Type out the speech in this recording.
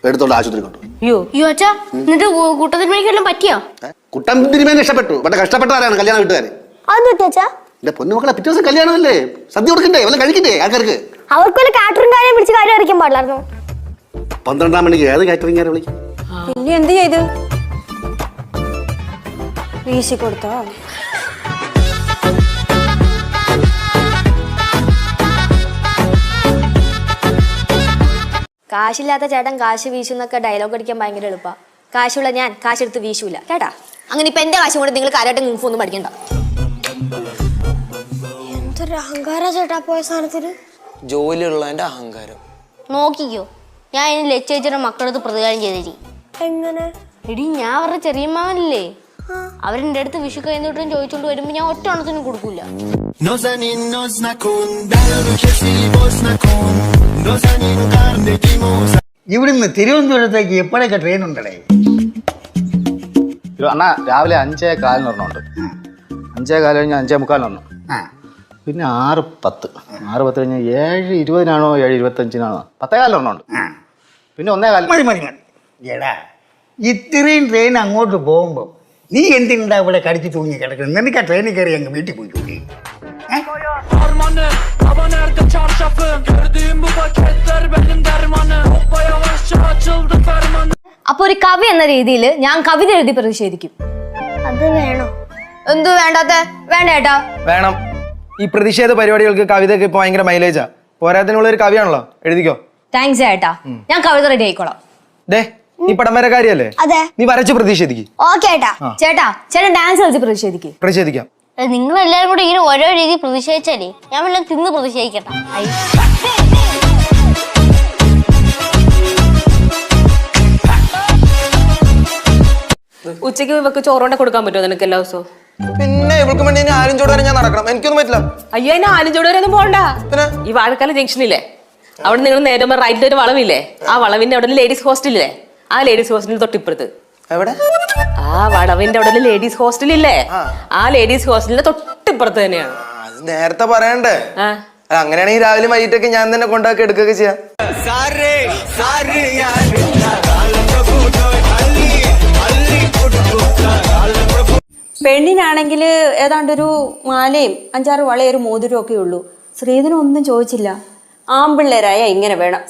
എടുത്തോണ്ട് ആശുപത്രി കൊണ്ടു. അയ്യോ അച്ഛാ, എന്നിട്ട് കുട്ടത്തിരിമേനെല്ലാം പറ്റിയോ? കുട്ടൻ തിരുമേനെ ഇഷ്ടപ്പെട്ടു. പക്ഷെ കഷ്ടപ്പെട്ടവരാണ് കല്യാണ വീട്ടുകാര്. എന്റെ പൊന്നുമക്കളെ, പിറ്റേ ദിവസം കല്യാണമല്ലേ, സദ്യ കൊടുക്കണ്ടേ, വല്ല കഴിക്കണ്ടേ ആൾക്കാർക്ക്? അവർക്ക് കാറ്ററിംഗ് കാര്യം പിടിച്ച് കാര്യം അറിയിക്കാൻ പാടില്ലായിരുന്നു. 12 മണിക്ക് ഏത് കാറ്ററിംഗ് വിളിക്കും? പിന്നെ എന്ത് ചെയ്തു? വീശി കൊടുത്തോ? കാശില്ലാത്ത ചേട്ടൻ കാശ് വീശുന്നൊക്കെ ഡയലോഗ് അടിക്കാൻ ഭയങ്കര എളുപ്പാ. കാശുള്ള ഞാൻ കാശെടുത്ത് വീശൂല കേട്ടാ. അങ്ങനെ ഇപ്പൊ എന്റെ കാശും കൊണ്ട് നിങ്ങൾ കാര്യമായിട്ട് ഒന്നും പഠിക്കണ്ട. എന്തൊരു അഹങ്കാര ചേട്ടാ പോയ സ്ഥാനത്തിന്. ജോലിയുള്ളതിന്റെ അഹങ്കാരം നോക്കിക്കോ, ഞാൻ ഇനി ലച്ചേച്ചിയുടെ മക്കളടുത്ത് പ്രതികാരം ചെയ്തിരിക്കും. എങ്ങനെ? എടി, ഞാൻ അവരുടെ ചെറിയമ്മാവനില്ലേ, അവരെന്റെ അടുത്ത് വിഷു കഴിഞ്ഞിട്ടും ചോദിച്ചോണ്ട് വരുമ്പോ ഞാൻ ഒറ്റ ഓണത്തിനും കൊടുക്കൂല. ഇവിടുന്ന് തിരുവനന്തപുരത്തേക്ക് എപ്പോഴൊക്കെ ട്രെയിൻ ഉണ്ടേ? അണ്ണാ രാവിലെ 5:15 ഒരെണ്ണമുണ്ട്. 5:15 കഴിഞ്ഞ് 5:45 പിന്നെ 6:10 കഴിഞ്ഞ് 7:20 7:25 10:15 പിന്നെ 1:15. മതി മതി മതി. എടാ, ഇത്രയും ട്രെയിൻ അങ്ങോട്ട് പോകുമ്പോൾ നീ എന്തിനാ ഇവിടെ കടിച്ച് തൂങ്ങി കിടക്കുന്നത്? നിനക്ക് ആ ട്രെയിനിൽ കയറി അങ്ങ് വീട്ടിൽ പോയിക്കൂടി. അപ്പൊ ഒരു കവി എന്ന രീതിയിൽ ഞാൻ കവിത എഴുതി പ്രതിഷേധിക്കും. അത് വേണോ? എന്തു വേണ്ടാത്ത? വേണ്ട ഏട്ടാ. വേണം. ഈ പ്രതിഷേധ പരിപാടികൾക്ക് കവിതയൊക്കെ ഇപ്പൊ ഭയങ്കര മൈലേജാ. പോരാത്തിനുള്ള ഒരു കവിയാണല്ലോ, എഴുതിക്കോ. താങ്ക്സ് ഏട്ടാ, ഞാൻ കവിത റെഡി ആയിക്കോളാം. ഡേ, നീ പടം വരക്കാരിയല്ലേ? അതെ. നീ വരച്ച് പ്രതിഷേധിക്ക്. ഓക്കെ ഏട്ടാ. ചേട്ടൻ ഡാൻസ് കളിച്ച് പ്രതിഷേധിക്കും. പ്രതിഷേധിക്കാം. നിങ്ങൾ എല്ലാവരും കൂടെ ഇങ്ങനെ ഓരോ രീതി പ്രതിഷേധിച്ചാലേ ഞാൻ വല്ലതും തിന്ന് പ്രതിഷേധിക്കട്ടെ. ഉച്ചയ്ക്ക് ഇവക്ക് ചോറോണ്ട കൊടുക്കാൻ പറ്റുമോ നിനക്ക് എല്ലാ ദിവസവും? പിന്നെ ഇവൾക്ക് വേണ്ടി ആരും ചോട് വരെ ഞാൻ നടക്കണം, എനിക്കൊന്നും പറ്റില്ല. അയ്യോ, അതിന് ആലിഞ്ചോട് വരെ ഒന്നും പോകണ്ട. ഈ വാഴക്കാല ജംഗ്ഷനില്ലേ, അവിടെ നിങ്ങൾ നേരെ റൈറ്റിൽ ഒരു വളവില്ലേ, ആ വളവിന്റെ അവിടെ ലേഡീസ് ഹോസ്റ്റലില്ലേ, ആ ലേഡീസ് ഹോസ്റ്റലിൽ തൊട്ടിപ്പുറത്ത്. എവിടെ? ആ വളവിന്റെ അവിടെ ലേഡീസ് ഹോസ്റ്റലില്ലേ, ആ ലേഡീസ് ഹോസ്റ്റലിന്റെ തൊട്ടിപ്പുറത്ത് തന്നെയാണ്. അത് നേരത്തെ പറയണ്ടേ? അങ്ങനെയാണെങ്കിൽ രാവിലെ വൈകിട്ടൊക്കെ ഞാൻ തന്നെ കൊണ്ടാക്കി എടുക്കുകയൊക്കെ ചെയ്യാം. പെണ്ണിനാണെങ്കിൽ ഏതാണ്ടൊരു മാലയും 5-6 വളയും ഒരു മോതിരവും ഒക്കെ ഉള്ളൂ. ശ്രീധനും ഒന്നും ചോദിച്ചില്ല. ആമ്പിള്ളേരായ ഇങ്ങനെ വേണം.